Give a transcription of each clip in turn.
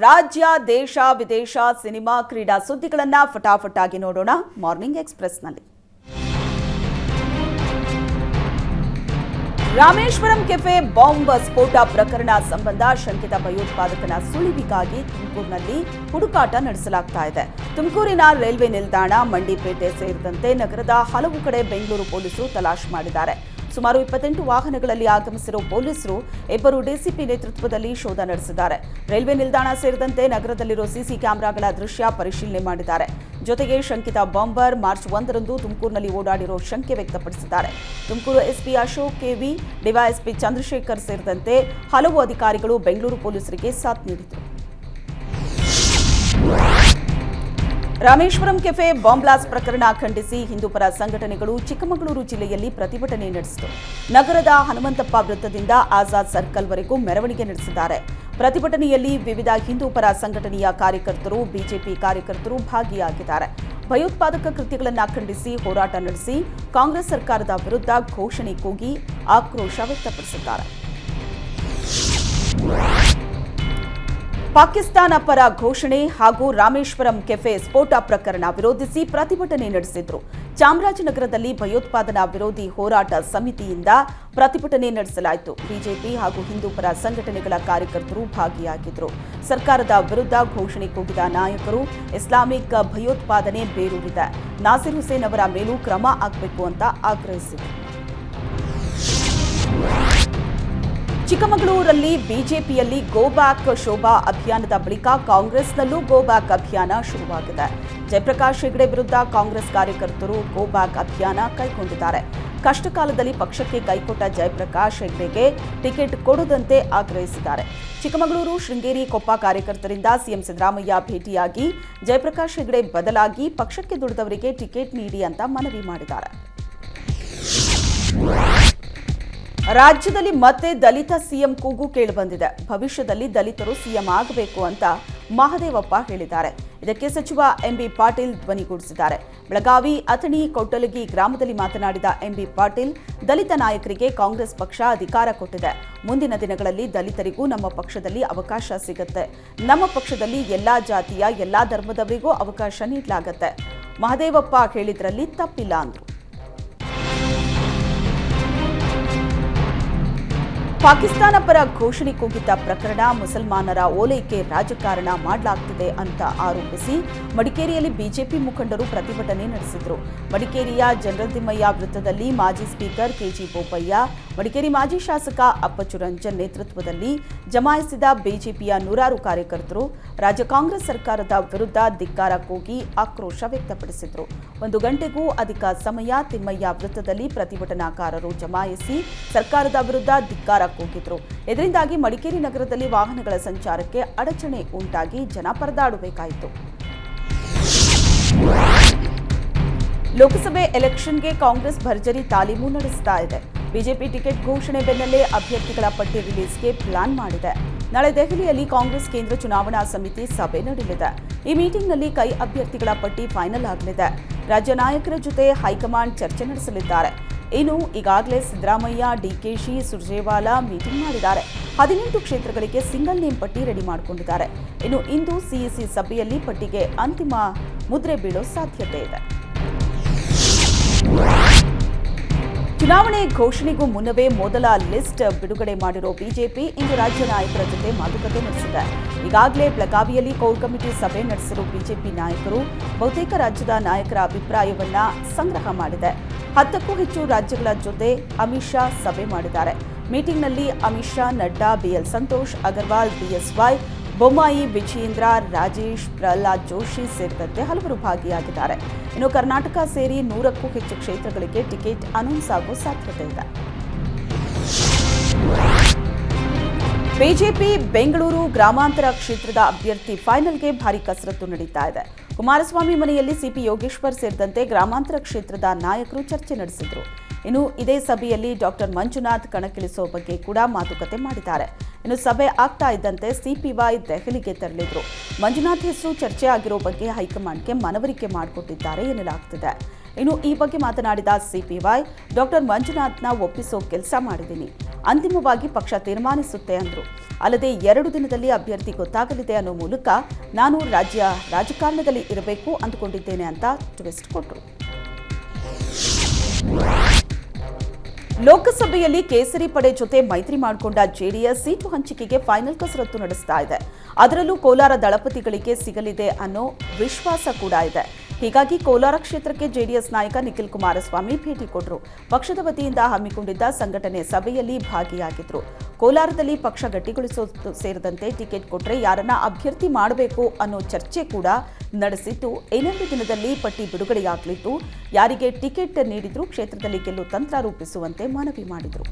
ರಾಜ್ಯ ದೇಶ ವಿದೇಶ ಸಿನಿಮಾ ಕ್ರೀಡಾ ಸುದ್ದಿಗಳನ್ನ ಫಟಾಫಟಾಗಿ ನೋಡೋಣ ಮಾರ್ನಿಂಗ್ ಎಕ್ಸ್‌ಪ್ರೆಸ್‌ನಲ್ಲಿ. ರಾಮೇಶ್ವರಂ ಕೆಫೆ ಬಾಂಬ್ ಸ್ಫೋಟ ಪ್ರಕರಣ ಸಂಬಂಧ ಶಂಕಿತ ಭಯೋತ್ಪಾದಕನ ಸುಳಿವಿಗಾಗಿ ತುಮಕೂರಿನಲ್ಲಿ ಹುಡುಕಾಟ ನಡೆಸಲಾಗ್ತಾ ಇದೆ. ತುಮಕೂರಿನ ರೈಲ್ವೆ ನಿಲ್ದಾಣ, ಮಂಡಿಪೇಟೆ ಸೇರಿದಂತೆ ನಗರದ ಹಲವು ಕಡೆ ಬೆಂಗಳೂರು ಪೊಲೀಸರು ತಲಾಶ್ ಮಾಡಿದ್ದಾರೆ. ಸುಮಾರು 28 ವಾಹನಗಳಲ್ಲಿ ಆಗಮಿಸಿರುವ ಪೊಲೀಸರು ಇಬ್ಬರು ಡಿಸಿಪಿ ನೇತೃತ್ವದಲ್ಲಿ ಶೋಧ ನಡೆಸಿದ್ದಾರೆ. ರೈಲ್ವೆ ನಿಲ್ದಾಣ ಸೇರಿದಂತೆ ನಗರದಲ್ಲಿರುವ ಸಿಸಿ ಕ್ಯಾಮೆರಾಗಳ ದೃಶ್ಯ ಪರಿಶೀಲನೆ ಮಾಡಿದ್ದಾರೆ. ಜೊತೆಗೆ ಶಂಕಿತ ಬಾಂಬರ್ ಮಾರ್ಚ್ 1ರಂದು ತುಮಕೂರಿನಲ್ಲಿ ಓಡಾಡಿರೋ ಶಂಕೆ ವ್ಯಕ್ತಪಡಿಸಿದ್ದಾರೆ. Tumakuru SP Ashok KV, DYSP Chandrashekhar ಸೇರಿದಂತೆ ಹಲವು ಅಧಿಕಾರಿಗಳು ಬೆಂಗಳೂರು ಪೊಲೀಸರಿಗೆ ಸಾಥ್ ನೀಡಿದರು. ರಾಮೇಶ್ವರಂ ಕೆಫೆ ಬಾಂಬ್ ಬ್ಲಾಸ್ಟ್ ಪ್ರಕರಣ ಖಂಡಿಸಿ ಹಿಂದೂಪರ ಸಂಘಟನೆಗಳು ಚಿಕ್ಕಮಗಳೂರು ಜಿಲ್ಲೆಯಲ್ಲಿ ಪ್ರತಿಭಟನೆ ನಡೆಸಿತು. ನಗರದ ಹನುಮಂತಪ್ಪ ವೃತ್ತದಿಂದ ಆಜಾದ್ ಸರ್ಕಲ್ವರೆಗೂ ಮೆರವಣಿಗೆ ನಡೆಸಿದ್ದಾರೆ. ಪ್ರತಿಭಟನೆಯಲ್ಲಿ ವಿವಿಧ ಹಿಂದೂಪರ ಸಂಘಟನೆಯ ಕಾರ್ಯಕರ್ತರು, ಬಿಜೆಪಿ ಕಾರ್ಯಕರ್ತರು ಭಾಗಿಯಾಗಿದ್ದಾರೆ. ಭಯೋತ್ಪಾದಕ ಕೃತ್ಯಗಳನ್ನು ಖಂಡಿಸಿ ಹೋರಾಟ ನಡೆಸಿ ಕಾಂಗ್ರೆಸ್ ಸರ್ಕಾರದ ವಿರುದ್ಧ ಘೋಷಣೆ ಕೂಗಿ ಆಕ್ರೋಶ ವ್ಯಕ್ತಪಡಿಸಿದ್ದಾರೆ. ಪಾಕಿಸ್ತಾನ ಪರ ಘೋಷಣೆ ಹಾಗೂ ರಾಮೇಶ್ವರಂ ಕೆಫೆ ಸ್ಫೋಟ ಪ್ರಕರಣ ವಿರೋಧಿಸಿ ಪ್ರತಿಭಟನೆ ನಡೆಸಿದ್ರು. ಚಾಮರಾಜನಗರದಲ್ಲಿ ಭಯೋತ್ಪಾದನಾ ವಿರೋಧಿ ಹೋರಾಟ ಸಮಿತಿಯಿಂದ ಪ್ರತಿಭಟನೆ ನಡೆಸಲಾಯಿತು. ಬಿಜೆಪಿ ಹಾಗೂ ಹಿಂದೂಪರ ಸಂಘಟನೆಗಳ ಕಾರ್ಯಕರ್ತರು ಭಾಗಿಯಾಗಿದ್ದರು. ಸರ್ಕಾರದ ವಿರುದ್ಧ ಘೋಷಣೆ ಕೂಗಿದ ನಾಯಕರು ಇಸ್ಲಾಮಿಕ್ ಭಯೋತ್ಪಾದನೆ ಬೇರೂರಿದೆ, ನಾಸಿರ್ ಹುಸೇನ್ ಅವರ ಮೇಲೂ ಕ್ರಮ ಆಗಬೇಕು ಅಂತ ಆಗ್ರಹಿಸಿದರು. ಚಿಕ್ಕಮಗಳೂರಲ್ಲಿ ಬಿಜೆಪಿಯಲ್ಲಿ ಗೋ ಬ್ಯಾಕ್ ಶೋಭಾ ಅಭಿಯಾನದ ಬಳಿಕ ಕಾಂಗ್ರೆಸ್ನಲ್ಲೂ ಗೋ ಬ್ಯಾಕ್ ಅಭಿಯಾನ ಶುರುವಾಗಿದೆ. ಜಯಪ್ರಕಾಶ್ ಹೆಗ್ಡೆ ವಿರುದ್ಧ ಕಾಂಗ್ರೆಸ್ ಕಾರ್ಯಕರ್ತರು ಗೋ ಬ್ಯಾಕ್ ಅಭಿಯಾನ ಕೈಗೊಂಡಿದ್ದಾರೆ. ಕಷ್ಟಕಾಲದಲ್ಲಿ ಪಕ್ಷಕ್ಕೆ ಕೈಕೊಟ್ಟ ಜಯಪ್ರಕಾಶ್ ಹೆಗ್ಡೆಗೆ ಟಿಕೆಟ್ ಕೊಡದಂತೆ ಆಗ್ರಹಿಸಿದ್ದಾರೆ. ಚಿಕ್ಕಮಗಳೂರು, ಶೃಂಗೇರಿ, ಕೊಪ್ಪ ಕಾರ್ಯಕರ್ತರಿಂದ ಸಿಎಂ ಸಿದ್ದರಾಮಯ್ಯ ಭೇಟಿಯಾಗಿ ಜಯಪ್ರಕಾಶ್ ಹೆಗ್ಡೆ ಬದಲಾಗಿ ಪಕ್ಷಕ್ಕೆ ದುಡಿದವರಿಗೆ ಟಿಕೆಟ್ ನೀಡಿ ಅಂತ ಮನವಿ ಮಾಡಿದ್ದಾರೆ. ರಾಜ್ಯದಲ್ಲಿ ಮತ್ತೆ ದಲಿತ ಸಿಎಂ ಕೂಗು ಕೇಳಿಬಂದಿದೆ. ಭವಿಷ್ಯದಲ್ಲಿ ದಲಿತರು ಸಿಎಂ ಆಗಬೇಕು ಅಂತ ಮಹದೇವಪ್ಪ ಹೇಳಿದ್ದಾರೆ. ಇದಕ್ಕೆ ಸಚಿವ ಎಂಬಿ ಪಾಟೀಲ್ ಧ್ವನಿಗೂಡಿಸಿದ್ದಾರೆ. ಬೆಳಗಾವಿ ಅಥಣಿ ಕೊಟ್ಟಲಗಿ ಗ್ರಾಮದಲ್ಲಿ ಮಾತನಾಡಿದ ಎಂಬಿ ಪಾಟೀಲ್, ದಲಿತ ನಾಯಕರಿಗೆ ಕಾಂಗ್ರೆಸ್ ಪಕ್ಷ ಅಧಿಕಾರ ಕೊಟ್ಟಿದೆ. ಮುಂದಿನ ದಿನಗಳಲ್ಲಿ ದಲಿತರಿಗೂ ನಮ್ಮ ಪಕ್ಷದಲ್ಲಿ ಅವಕಾಶ ಸಿಗುತ್ತೆ. ನಮ್ಮ ಪಕ್ಷದಲ್ಲಿ ಎಲ್ಲಾ ಜಾತಿಯ, ಎಲ್ಲಾ ಧರ್ಮದವರಿಗೂ ಅವಕಾಶ ನೀಡಲಾಗುತ್ತೆ. ಮಹದೇವಪ್ಪ ಹೇಳಿದ್ರಲ್ಲಿ ತಪ್ಪಿಲ್ಲ ಅಂದರು. ಪಾಕಿಸ್ತಾನ ಪರ ಘೋಷಣೆ ಕೂಗಿದ್ದ ಪ್ರಕರಣ ಮುಸಲ್ಮಾನರ ಓಲೈಕೆ ರಾಜಕಾರಣ ಮಾಡಲಾಗ್ತಿದೆ ಅಂತ ಆರೋಪಿಸಿ ಮಡಿಕೇರಿಯಲ್ಲಿ ಬಿಜೆಪಿ ಮುಖಂಡರು ಪ್ರತಿಭಟನೆ ನಡೆಸಿದರು. ಮಡಿಕೇರಿಯ ಜನರಲ್ ತಿಮ್ಮಯ್ಯ ವೃತ್ತದಲ್ಲಿ ಮಾಜಿ ಸ್ಪೀಕರ್ ಕೆಜಿ ಬೋಪಯ್ಯ, ಮಡಿಕೇರಿ ಮಾಜಿ ಶಾಸಕ ಅಪ್ಪಚ್ಚು ರಂಜನ್ ನೇತೃತ್ವದಲ್ಲಿ ಜಮಾಯಿಸಿದ ಬಿಜೆಪಿಯ ನೂರಾರು ಕಾರ್ಯಕರ್ತರು ರಾಜ್ಯ ಕಾಂಗ್ರೆಸ್ ಸರ್ಕಾರದ ವಿರುದ್ಧ ಧಿಕ್ಕಾರ ಕೂಗಿ ಆಕ್ರೋಶ ವ್ಯಕ್ತಪಡಿಸಿದರು. 1 ಗಂಟೆಗೂ ಅಧಿಕ ಸಮಯ ತಿಮ್ಮಯ್ಯ ವೃತ್ತದಲ್ಲಿ ಪ್ರತಿಭಟನಾಕಾರರು ಜಮಾಯಿಸಿ ಸರ್ಕಾರದ ವಿರುದ್ಧ ಧಿಕ್ಕಾರ ಕೂಗಿದ್ರು. ಇದರಿಂದಾಗಿ ಮಡಿಕೇರಿ ನಗರದಲ್ಲಿ ವಾಹನಗಳ ಸಂಚಾರಕ್ಕೆ ಅಡಚಣೆ ಉಂಟಾಗಿ ಜನ ಪರದಾಡಬೇಕಾಯಿತು. ಲೋಕಸಭೆ ಎಲೆಕ್ಷನ್ಗೆ ಕಾಂಗ್ರೆಸ್ ಭರ್ಜರಿ ತಾಲೀಮು ನಡೆಸ್ತಾ ಇದೆ. ಬಿಜೆಪಿ ಟಿಕೆಟ್ ಘೋಷಣೆ ಬೆನ್ನಲ್ಲೇ ಅಭ್ಯರ್ಥಿಗಳ ಪಟ್ಟಿ ರಿಲೀಸ್ಗೆ ಪ್ಲಾನ್ ಮಾಡಿದೆ. ನಾಳೆ ದೆಹಲಿಯಲ್ಲಿ ಕಾಂಗ್ರೆಸ್ ಕೇಂದ್ರ ಚುನಾವಣಾ ಸಮಿತಿ ಸಭೆ ನಡೆಯಲಿದೆ. ಈ ಮೀಟಿಂಗ್ನಲ್ಲಿ ಕೈ ಅಭ್ಯರ್ಥಿಗಳ ಪಟ್ಟಿ ಫೈನಲ್ ಆಗಲಿದೆ. ರಾಜ್ಯ ನಾಯಕರ ಜೊತೆ ಹೈಕಮಾಂಡ್ ಚರ್ಚೆ ನಡೆಸಲಿದ್ದಾರೆ. ಇನ್ನು ಈಗಾಗಲೇ ಸಿದ್ದರಾಮಯ್ಯ, ಡಿಕೆಶಿ, ಸುರ್ಜೇವಾಲಾ ಮೀಟಿಂಗ್ ಮಾಡಿದ್ದಾರೆ. 18 ಕ್ಷೇತ್ರಗಳಿಗೆ ಸಿಂಗಲ್ ನೇಮ್ ಪಟ್ಟಿ ರೆಡಿ ಮಾಡಿಕೊಂಡಿದ್ದಾರೆ. ಇನ್ನು ಇಂದು ಸಿಇಸಿ ಸಭೆಯಲ್ಲಿ ಪಟ್ಟಿಗೆ ಅಂತಿಮ ಮುದ್ರೆ ಬೀಳೋ ಸಾಧ್ಯತೆ ಇದೆ. ಚುನಾವಣೆ ಘೋಷಣೆಗೂ ಮುನ್ನವೇ ಮೊದಲ ಲಿಸ್ಟ್ ಬಿಡುಗಡೆ ಮಾಡಿರೋ ಬಿಜೆಪಿ ಇಂದು ರಾಜ್ಯ ನಾಯಕರ ಜೊತೆ ಮಾತುಕತೆ ನಡೆಸಿದೆ. ಈಗಾಗಲೇ ಬೆಳಗಾವಿಯಲ್ಲಿ ಕೋರ್ ಕಮಿಟಿ ಸಭೆ ನಡೆಸಿರುವ ಬಿಜೆಪಿ ನಾಯಕರು ಬಹುತೇಕ ರಾಜ್ಯದ ನಾಯಕರ ಅಭಿಪ್ರಾಯವನ್ನ ಸಂಗ್ರಹ ಮಾಡಿದೆ. 10ಕ್ಕೂ ಹೆಚ್ಚು ರಾಜ್ಯಗಳ ಜೊತೆ ಅಮಿತ್ ಶಾ ಸಭೆ ಮಾಡಿದ್ದಾರೆ. ಮೀಟಿಂಗ್ನಲ್ಲಿ ಅಮಿತ್ ಶಾ, ನಡ್ಡಾ, ಬಿಎಲ್ ಸಂತೋಷ್, ಅಗರ್ವಾಲ್, ಬಿಎಸ್ವೈ, ಬೊಮ್ಮಾಯಿ, ವಿಜಯೇಂದ್ರ, ರಾಜೇಶ್, ಪ್ರಹ್ಲಾದ್ ಜೋಶಿ ಸೇರಿದಂತೆ ಹಲವರು ಭಾಗಿಯಾಗಿದ್ದಾರೆ. ಇನ್ನು ಕರ್ನಾಟಕ ಸೇರಿ 100ಕ್ಕೂ ಹೆಚ್ಚು ಕ್ಷೇತ್ರಗಳಿಗೆ ಟಿಕೆಟ್ ಅನೌನ್ಸ್ ಆಗೋ ಸಾಧ್ಯತೆ ಇದೆ. ಬಿಜೆಪಿ ಬೆಂಗಳೂರು ಗ್ರಾಮಾಂತರ ಕ್ಷೇತ್ರದ ಅಭ್ಯರ್ಥಿ ಫೈನಲ್ಗೆ ಭಾರಿ ಕಸರತ್ತು ನಡೀತಾ ಇದೆ. ಕುಮಾರಸ್ವಾಮಿ ಮನೆಯಲ್ಲಿ ಸಿಪಿ ಯೋಗೇಶ್ವರ್ ಸೇರಿದಂತೆ ಗ್ರಾಮಾಂತರ ಕ್ಷೇತ್ರದ ನಾಯಕರು ಚರ್ಚೆ ನಡೆಸಿದರು. ಇನ್ನು ಇದೇ ಸಭೆಯಲ್ಲಿ ಡಾಕ್ಟರ್ ಮಂಜುನಾಥ್ ಕಣಕ್ಕಿಳಿಸುವ ಬಗ್ಗೆ ಕೂಡ ಮಾತುಕತೆ ಮಾಡಿದ್ದಾರೆ. ಇನ್ನು ಸಭೆ ಆಗ್ತಾ ಇದ್ದಂತೆ ಸಿಪಿವೈ ದೆಹಲಿಗೆ ತೆರಳಿದ್ರು. ಮಂಜುನಾಥ್ ಹೆಸರು ಚರ್ಚೆ ಆಗಿರೋ ಬಗ್ಗೆ ಹೈಕಮಾಂಡ್ಗೆ ಮನವರಿಕೆ ಮಾಡಿಕೊಟ್ಟಿದ್ದಾರೆ ಎನ್ನಲಾಗ್ತಿದೆ. ಇನ್ನು ಈ ಬಗ್ಗೆ ಮಾತನಾಡಿದ ಸಿಪಿವೈ ಡಾಕ್ಟರ್ ಮಂಜುನಾಥ್ನ ಒಪ್ಪಿಸೋ ಕೆಲಸ ಮಾಡಿದ್ದೀನಿ. ಅಂತಿಮವಾಗಿ ಪಕ್ಷ ತೀರ್ಮಾನಿಸುತ್ತೆ ಅಂದರು. ಅಲ್ಲದೆ 2 ದಿನದಲ್ಲಿ ಅಭ್ಯರ್ಥಿ ಗೊತ್ತಾಗಲಿದೆ ಅನ್ನೋ ಮೂಲಕ ನಾನು ರಾಜಕಾರಣದಲ್ಲಿ ಇರಬೇಕು ಅಂದುಕೊಂಡಿದ್ದೇನೆ ಅಂತ ಟ್ವಿಸ್ಟ್ ಕೊಟ್ಟರು. ಲೋಕಸಭೆಯಲ್ಲಿ ಕೇಸರಿ ಪಡೆ ಜೊತೆ ಮೈತ್ರಿ ಮಾಡಿಕೊಂಡ ಜೆಡಿಎಸ್ ಸೀಟು ಹಂಚಿಕೆಗೆ ಫೈನಲ್ ಕಸರತ್ತು ನಡೆಸ್ತಾ ಇದೆ. ಅದರಲ್ಲೂ ಕೋಲಾರ ದಳಪತಿಗಳಿಗೆ ಸಿಗಲಿದೆ ಅನ್ನೋ ವಿಶ್ವಾಸ ಕೂಡ ಇದೆ. ಹೀಗಾಗಿ ಕೋಲಾರ ಕ್ಷೇತ್ರಕ್ಕೆ ಜೆಡಿಎಸ್ ನಾಯಕ ನಿಖಿಲ್ ಕುಮಾರಸ್ವಾಮಿ ಭೇಟಿ ಕೊಟ್ಟರು. ಪಕ್ಷದ ವತಿಯಿಂದ ಹಮ್ಮಿಕೊಂಡಿದ್ದ ಸಂಘಟನೆ ಸಭೆಯಲ್ಲಿ ಭಾಗಿಯಾಗಿದ್ರು. ಕೋಲಾರದಲ್ಲಿ ಪಕ್ಷ ಗಟ್ಟಿಗೊಳಿಸೋದು ಸೇರಿದಂತೆ ಟಿಕೆಟ್ ಕೊಟ್ಟರೆ ಯಾರನ್ನ ಅಭ್ಯರ್ಥಿ ಮಾಡಬೇಕು ಅನ್ನೋ ಚರ್ಚೆ ಕೂಡ ನಡೆಸಿದ್ದು, 2 ದಿನದಲ್ಲಿ ಪಟ್ಟಿ ಬಿಡುಗಡೆಯಾಗಲಿದ್ದು, ಯಾರಿಗೆ ಟಿಕೆಟ್ ನೀಡಿದ್ರು ಕ್ಷೇತ್ರದಲ್ಲಿ ಗೆಲ್ಲುವ ತಂತ್ರ ರೂಪಿಸುವಂತೆ ಮನವಿ ಮಾಡಿದರು.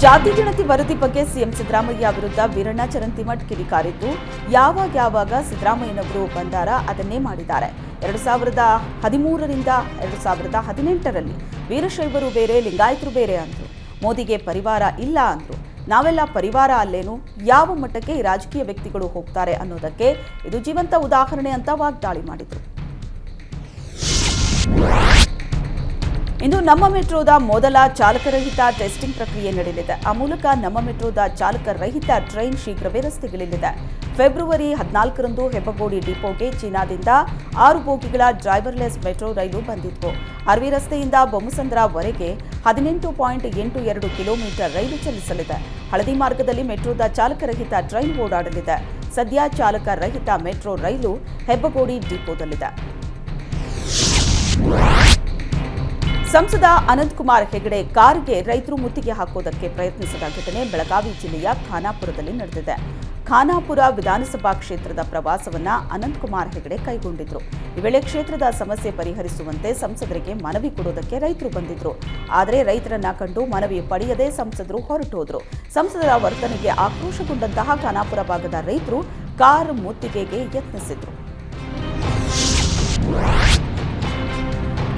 ಜಾತಿ ಗಣತಿ ವರದಿ ಬಗ್ಗೆ ಸಿಎಂ ಸಿದ್ದರಾಮಯ್ಯ ವಿರುದ್ಧ ವೀರಣ್ಣ ಚರಂತಿಮಠ್ ಕಿಡಿಕಾರಿದ್ದು, ಯಾವಾಗ ಸಿದ್ದರಾಮಯ್ಯನವರು ಬಂದಾರ ಅದನ್ನೇ ಮಾಡಿದ್ದಾರೆ. 2013ರಿಂದ 2018ರಲ್ಲಿ ವೀರಶೈವರು ಬೇರೆ, ಲಿಂಗಾಯತರು ಬೇರೆ ಅಂದ್ರು. ಮೋದಿಗೆ ಪರಿವಾರ ಇಲ್ಲ ಅಂದ್ರು. ನಾವೆಲ್ಲ ಪರಿವಾರ ಅಲ್ಲೇನು, ಯಾವ ಮಟ್ಟಕ್ಕೆ ಈ ರಾಜಕೀಯ ವ್ಯಕ್ತಿಗಳು ಹೋಗ್ತಾರೆ ಅನ್ನೋದಕ್ಕೆ ಇದು ಜೀವಂತ ಉದಾಹರಣೆ ಅಂತ ವಾಗ್ದಾಳಿ ಮಾಡಿದ್ರು. ಇಂದು ನಮ್ಮ ಮೆಟ್ರೋದ ಮೊದಲ ಚಾಲಕರಹಿತ ಟೆಸ್ಟಿಂಗ್ ಪ್ರಕ್ರಿಯೆ ನಡೆಯಲಿದೆ. ಆ ಮೂಲಕ ನಮ್ಮ ಮೆಟ್ರೋದ ಚಾಲಕರಹಿತ ಟ್ರೈನ್ ಶೀಘ್ರವೇ ರಸ್ತೆಗಿಳಿಯಲಿದೆ. ಫೆಬ್ರವರಿ 14ರಂದು ಹೆಬ್ಬಗೋಡಿ ಡಿಪೋಗೆ ಚೀನಾದಿಂದ 6 ಬೋಗಿಗಳ ಡ್ರೈವರ್ಲೆಸ್ ಮೆಟ್ರೋ ರೈಲು ಬಂದಿದ್ವು. ಆರ್ವಿ ರಸ್ತೆಯಿಂದ ಬೊಮ್ಮಸಂದ್ರವರೆಗೆ 18.82 ಕಿಲೋಮೀಟರ್ ರೈಲು ಚಲಿಸಲಿದೆ. ಹಳದಿ ಮಾರ್ಗದಲ್ಲಿ ಮೆಟ್ರೋದ ಚಾಲಕರಹಿತ ಟ್ರೈನ್ ಓಡಾಡಲಿದೆ. ಸದ್ಯ ಚಾಲಕರಹಿತ ಮೆಟ್ರೋ ರೈಲು ಹೆಬ್ಬಗೋಡಿ ಡಿಪೋದಲ್ಲಿದೆ. ಸಂಸದ ಅನಂತಕುಮಾರ್ ಹೆಗಡೆ ಕಾರ್ಗೆ ರೈತರು ಮುತ್ತಿಗೆ ಹಾಕೋದಕ್ಕೆ ಪ್ರಯತ್ನಿಸಿದ ಘಟನೆ ಬೆಳಗಾವಿ ಜಿಲ್ಲೆಯ ಖಾನಾಪುರದಲ್ಲಿ ನಡೆದಿದೆ. ಖಾನಾಪುರ ವಿಧಾನಸಭಾ ಕ್ಷೇತ್ರದ ಪ್ರವಾಸವನ್ನ ಅನಂತಕುಮಾರ್ ಹೆಗಡೆ ಕೈಗೊಂಡಿದ್ರು. ಈ ವೇಳೆ ಕ್ಷೇತ್ರದ ಸಮಸ್ಯೆ ಪರಿಹರಿಸುವಂತೆ ಸಂಸದರಿಗೆ ಮನವಿ ಕೊಡೋದಕ್ಕೆ ರೈತರು ಬಂದಿದ್ರು. ಆದರೆ ರೈತರನ್ನ ಕಂಡು ಮನವಿ ಪಡೆಯದೆ ಸಂಸದರು ಹೊರಟೋದ್ರು. ಸಂಸದರ ವರ್ತನೆಗೆ ಆಕ್ರೋಶಗೊಂಡಂತಹ ಖಾನಾಪುರ ಭಾಗದ ರೈತರು ಕಾರ್ ಮುತ್ತಿಗೆಗೆ ಯತ್ನಿಸಿದ್ರು.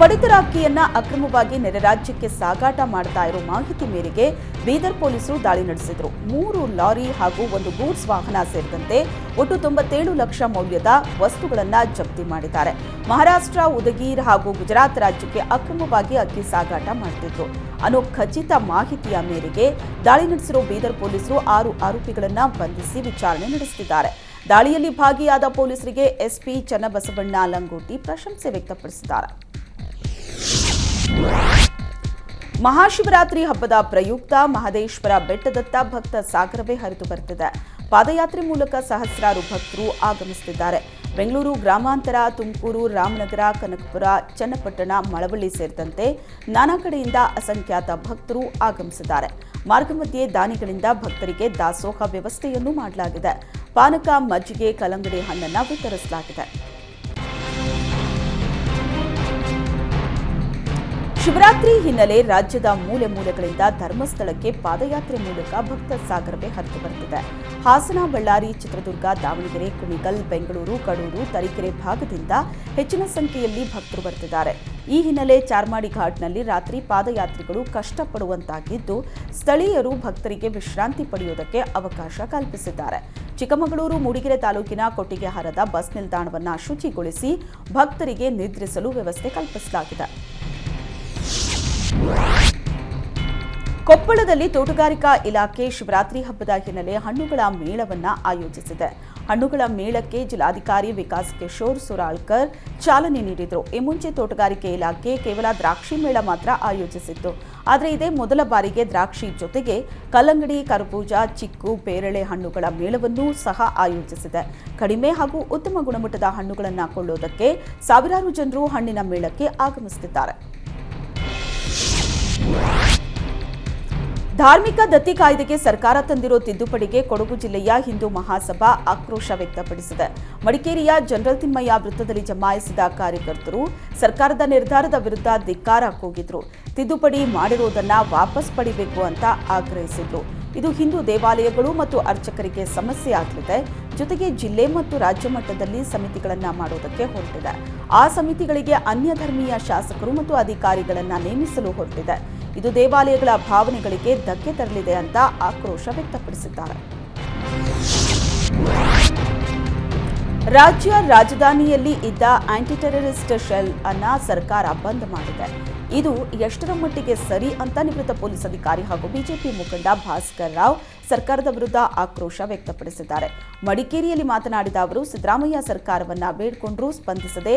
ಪಡಿತರ ಅಕ್ಕಿಯನ್ನ ಅಕ್ರಮವಾಗಿ ನೆರೆ ರಾಜ್ಯಕ್ಕೆ ಸಾಗಾಟ ಮಾಡ್ತಾ ಇರೋ ಮಾಹಿತಿ ಮೇರೆಗೆ ಬೀದರ್ ಪೊಲೀಸರು ದಾಳಿ ನಡೆಸಿದ್ರು. 3 ಲಾರಿ ಹಾಗೂ 1 ಗೂಡ್ಸ್ ವಾಹನ ಸೇರಿದಂತೆ ಒಟ್ಟು 97 ಲಕ್ಷ ಮೌಲ್ಯದ ವಸ್ತುಗಳನ್ನು ಜಪ್ತಿ ಮಾಡಿದ್ದಾರೆ. ಮಹಾರಾಷ್ಟ್ರ, ಉದಗೀರ್ ಹಾಗೂ ಗುಜರಾತ್ ರಾಜ್ಯಕ್ಕೆ ಅಕ್ರಮವಾಗಿ ಅಕ್ಕಿ ಸಾಗಾಟ ಮಾಡ್ತಿದ್ರು ಅನ್ನೋ ಖಚಿತ ಮಾಹಿತಿಯ ಮೇರೆಗೆ ದಾಳಿ ನಡೆಸಿರೋ ಬೀದರ್ ಪೊಲೀಸರು 6 ಆರೋಪಿಗಳನ್ನು ಬಂಧಿಸಿ ವಿಚಾರಣೆ ನಡೆಸುತ್ತಿದ್ದಾರೆ. ದಾಳಿಯಲ್ಲಿ ಭಾಗಿಯಾದ ಪೊಲೀಸರಿಗೆ ಎಸ್ಪಿ ಚನ್ನಬಸವಣ್ಣ ಲಂಗೋಟಿ ಪ್ರಶಂಸೆ ವ್ಯಕ್ತಪಡಿಸಿದ್ದಾರೆ. ಮಹಾಶಿವರಾತ್ರಿ ಹಬ್ಬದ ಪ್ರಯುಕ್ತ ಮಹದೇಶ್ವರ ಬೆಟ್ಟದತ್ತ ಭಕ್ತ ಸಾಗರವೇ ಹರಿದು ಬರುತ್ತಿದೆ. ಪಾದಯಾತ್ರೆ ಮೂಲಕ ಸಹಸ್ರಾರು ಭಕ್ತರು ಆಗಮಿಸುತ್ತಿದ್ದಾರೆ. ಬೆಂಗಳೂರು ಗ್ರಾಮಾಂತರ, ತುಮಕೂರು, ರಾಮನಗರ, ಕನಕಪುರ, ಚನ್ನಪಟ್ಟಣ, ಮಳವಳ್ಳಿ ಸೇರಿದಂತೆ ನಾನಾ ಕಡೆಯಿಂದ ಅಸಂಖ್ಯಾತ ಭಕ್ತರು ಆಗಮಿಸಿದ್ದಾರೆ. ಮಾರ್ಗ ಮಧ್ಯೆ ದಾನಿಗಳಿಂದ ಭಕ್ತರಿಗೆ ದಾಸೋಹ ವ್ಯವಸ್ಥೆಯನ್ನು ಮಾಡಲಾಗಿದೆ. ಪಾನಕ, ಮಜ್ಜಿಗೆ, ಕಲ್ಲಂಗಡಿ ಹಣ್ಣನ್ನು ವಿತರಿಸಲಾಗಿದೆ. ಶಿವರಾತ್ರಿ ಹಿನ್ನೆಲೆ ರಾಜ್ಯದ ಮೂಲೆ ಮೂಲೆಗಳಿಂದ ಧರ್ಮಸ್ಥಳಕ್ಕೆ ಪಾದಯಾತ್ರೆ ಮೂಲಕ ಭಕ್ತ ಸಾಗರವೇ ಹರಿದು ಬರುತ್ತಿದೆ. ಹಾಸನ, ಬಳ್ಳಾರಿ, ಚಿತ್ರದುರ್ಗ, ದಾವಣಗೆರೆ, ಕುಣಿಗಲ್, ಬೆಂಗಳೂರು, ಕಡೂರು, ತರೀಕೆರೆ ಭಾಗದಿಂದ ಹೆಚ್ಚಿನ ಸಂಖ್ಯೆಯಲ್ಲಿ ಭಕ್ತರು ಬರುತ್ತಿದ್ದಾರೆ. ಈ ಹಿನ್ನೆಲೆ ಚಾರ್ಮಾಡಿ ಘಾಟ್ನಲ್ಲಿ ರಾತ್ರಿ ಪಾದಯಾತ್ರಿಗಳು ಕಷ್ಟಪಡುವಂತಾಗಿದ್ದು, ಸ್ಥಳೀಯರು ಭಕ್ತರಿಗೆ ವಿಶ್ರಾಂತಿ ಪಡೆಯುವುದಕ್ಕೆ ಅವಕಾಶ ಕಲ್ಪಿಸಿದ್ದಾರೆ. ಚಿಕ್ಕಮಗಳೂರು, ಮೂಡಿಗೆರೆ ತಾಲೂಕಿನ ಕೊಟ್ಟಿಗೆಹಾರದ ಬಸ್ ನಿಲ್ದಾಣವನ್ನು ಶುಚಿಗೊಳಿಸಿ ಭಕ್ತರಿಗೆ ನಿದ್ರಿಸಲು ವ್ಯವಸ್ಥೆ ಕಲ್ಪಿಸಲಾಗಿದೆ. ಕೊಪ್ಪಳದಲ್ಲಿ ತೋಟಗಾರಿಕಾ ಇಲಾಖೆ ಶಿವರಾತ್ರಿ ಹಬ್ಬದ ಹಿನ್ನೆಲೆ ಹಣ್ಣುಗಳ ಮೇಳವನ್ನ ಆಯೋಜಿಸಿದೆ. ಹಣ್ಣುಗಳ ಮೇಳಕ್ಕೆ ಜಿಲ್ಲಾಧಿಕಾರಿ ವಿಕಾಸ್ ಕಿಶೋರ್ ಸುರಾಳ್ಕರ್ ಚಾಲನೆ ನೀಡಿದರು. ಈ ಮುಂಚೆ ತೋಟಗಾರಿಕೆ ಇಲಾಖೆ ಕೇವಲ ದ್ರಾಕ್ಷಿ ಮೇಳ ಮಾತ್ರ ಆಯೋಜಿಸಿತ್ತು. ಆದರೆ ಇದೇ ಮೊದಲ ಬಾರಿಗೆ ದ್ರಾಕ್ಷಿ ಜೊತೆಗೆ ಕಲ್ಲಂಗಡಿ, ಕರ್ಬೂಜ, ಚಿಕ್ಕು, ಪೇರಳೆ ಹಣ್ಣುಗಳ ಮೇಳವನ್ನೂ ಸಹ ಆಯೋಜಿಸಿದೆ. ಕಡಿಮೆ ಹಾಗೂ ಉತ್ತಮ ಗುಣಮಟ್ಟದ ಹಣ್ಣುಗಳನ್ನು ಕೊಳ್ಳುವುದಕ್ಕೆ ಸಾವಿರಾರು ಜನರು ಹಣ್ಣಿನ ಮೇಳಕ್ಕೆ ಆಗಮಿಸುತ್ತಿದ್ದಾರೆ. ಧಾರ್ಮಿಕ ದತ್ತಿ ಕಾಯ್ದೆಗೆ ಸರ್ಕಾರ ತಂದಿರೋ ತಿದ್ದುಪಡಿಗೆ ಕೊಡಗು ಜಿಲ್ಲೆಯ ಹಿಂದೂ ಮಹಾಸಭಾ ಆಕ್ರೋಶ ವ್ಯಕ್ತಪಡಿಸಿದೆ. ಮಡಿಕೇರಿಯ ಜನರಲ್ ತಿಮ್ಮಯ್ಯ ವೃತ್ತದಲ್ಲಿ ಜಮಾಯಿಸಿದ ಕಾರ್ಯಕರ್ತರು ಸರ್ಕಾರದ ನಿರ್ಧಾರದ ವಿರುದ್ಧ ಧಿಕ್ಕಾರ ಕೂಗಿದ್ರು. ತಿದ್ದುಪಡಿ ಮಾಡಿರುವುದನ್ನು ವಾಪಸ್ ಪಡಿಬೇಕು ಅಂತ ಆಗ್ರಹಿಸಿದ್ರು. ಇದು ಹಿಂದೂ ದೇವಾಲಯಗಳು ಮತ್ತು ಅರ್ಚಕರಿಗೆ ಸಮಸ್ಯೆ ಆಗಲಿದೆ. ಜೊತೆಗೆ ಜಿಲ್ಲೆ ಮತ್ತು ರಾಜ್ಯ ಮಟ್ಟದಲ್ಲಿ ಸಮಿತಿಗಳನ್ನು ಮಾಡೋದಕ್ಕೆ ಹೊರಟಿದೆ. ಆ ಸಮಿತಿಗಳಿಗೆ ಅನ್ಯ ಧರ್ಮೀಯ ಶಾಸಕರು ಮತ್ತು ಅಧಿಕಾರಿಗಳನ್ನು ನೇಮಿಸಲು ಹೊರಟಿದೆ. ಇದು ದೇವಾಲಯಗಳ ಭಾವನೆಗಳಿಗೆ ಧಕ್ಕೆ ತರಲಿದೆ ಅಂತ ಆಕ್ರೋಶ ವ್ಯಕ್ತಪಡಿಸಿದ್ದಾರೆ. ರಾಜ್ಯ ರಾಜಧಾನಿಯಲ್ಲಿ ಇದ್ದ ಆಂಟಿ ಟೆರರಿಸ್ಟ್ ಶೆಲ್ ಅನ್ನ ಸರ್ಕಾರ ಬಂದ್ ಮಾಡಿದೆ. ಇದು ಎಷ್ಟರ ಮಟ್ಟಿಗೆ ಸರಿ ಅಂತ ನಿವೃತ್ತ ಪೊಲೀಸ್ ಅಧಿಕಾರಿ ಹಾಗೂ ಬಿಜೆಪಿ ಮುಖಂಡ ಭಾಸ್ಕರ್ ರಾವ್ ಸರ್ಕಾರದ ವಿರುದ್ಧ ಆಕ್ರೋಶ ವ್ಯಕ್ತಪಡಿಸಿದ್ದಾರೆ. ಮಡಿಕೇರಿಯಲ್ಲಿ ಮಾತನಾಡಿದ ಅವರು, ಸಿದ್ದರಾಮಯ್ಯ ಸರ್ಕಾರವನ್ನ ಬೇಡಿಕೊಂಡ್ರೂ ಸ್ಪಂದಿಸದೆ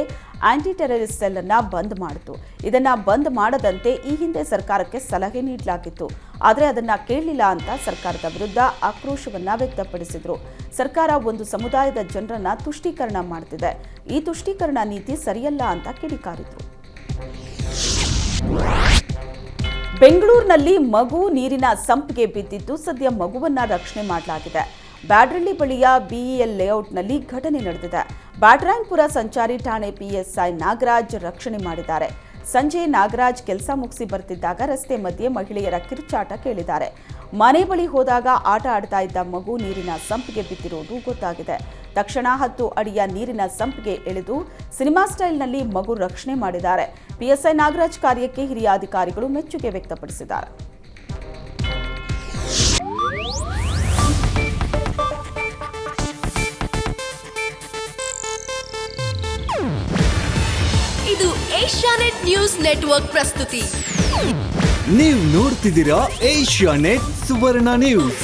ಆಂಟಿ ಟೆರರಿಸ್ಟ್ ಸೆಲ್ ಅನ್ನ ಬಂದ್ ಮಾಡಿತು. ಇದನ್ನ ಬಂದ್ ಮಾಡದಂತೆ ಈ ಹಿಂದೆ ಸರ್ಕಾರಕ್ಕೆ ಸಲಹೆ ನೀಡಲಾಗಿತ್ತು, ಆದರೆ ಅದನ್ನ ಕೇಳಲಿಲ್ಲ ಅಂತ ಸರ್ಕಾರದ ವಿರುದ್ಧ ಆಕ್ರೋಶವನ್ನ ವ್ಯಕ್ತಪಡಿಸಿದರು. ಸರ್ಕಾರ ಒಂದು ಸಮುದಾಯದ ಜನರನ್ನ ತುಷ್ಟೀಕರಣ ಮಾಡ್ತಿದೆ. ಈ ತುಷ್ಟೀಕರಣ ನೀತಿ ಸರಿಯಲ್ಲ ಅಂತ ಕಿಡಿಕಾರಿದ್ರು. ಬೆಂಗಳೂರಿನಲ್ಲಿ ಮಗು ನೀರಿನ ಸಂಪಿಗೆ ಬಿದ್ದಿದ್ದು ಸದ್ಯ ಮಗುವನ್ನ ರಕ್ಷಣೆ ಮಾಡಲಾಗಿದೆ. ಬ್ಯಾಡ್ರಳ್ಳಿ ಬಳಿಯ ಬಿಇಎಲ್ ಲೇಔಟ್ನಲ್ಲಿ ಘಟನೆ ನಡೆದಿದೆ. ಬ್ಯಾಟರಾಯನಪುರ ಸಂಚಾರಿ ಠಾಣೆ ಪಿಎಸ್ಐ ನಾಗರಾಜ್ ರಕ್ಷಣೆ ಮಾಡಿದ್ದಾರೆ. ಸಂಜೆ ನಾಗರಾಜ್ ಕೆಲಸ ಮುಗಿಸಿ ಬರ್ತಿದ್ದಾಗ ರಸ್ತೆ ಮಧ್ಯೆ ಮಹಿಳೆಯರ ಕಿರುಚಾಟ ಕೇಳಿದ್ದಾರೆ. ಮನೆ ಬಳಿ ಹೋದಾಗ ಆಟ ಆಡ್ತಾ ಇದ್ದ ಮಗು ನೀರಿನ ಸಂಪಿಗೆ ಬಿದ್ದಿರುವುದು ಗೊತ್ತಾಗಿದೆ. ತಕ್ಷಣ 10 ಅಡಿಯ ನೀರಿನ ಸಂಪಿಗೆ ಎಳೆದು ಸಿನಿಮಾ ಸ್ಟೈಲ್ನಲ್ಲಿ ಮಗು ರಕ್ಷಣೆ ಮಾಡಿದ್ದಾರೆ. ಪಿಎಸ್ಐ ನಾಗರಾಜ್ ಕಾರ್ಯಕ್ಕೆ ಹಿರಿಯ ಅಧಿಕಾರಿಗಳು ಮೆಚ್ಚುಗೆ ವ್ಯಕ್ತಪಡಿಸಿದ್ದಾರೆ. ಇದು ಏಷ್ಯಾನೆಟ್ ನ್ಯೂಸ್ ನೆಟ್ವರ್ಕ್ ಪ್ರಸ್ತುತಿ. ನೀವು ನೋಡ್ತಿದ್ದೀರಾ ಏಷ್ಯಾನೆಟ್ ಸುವರ್ಣ ನ್ಯೂಸ್.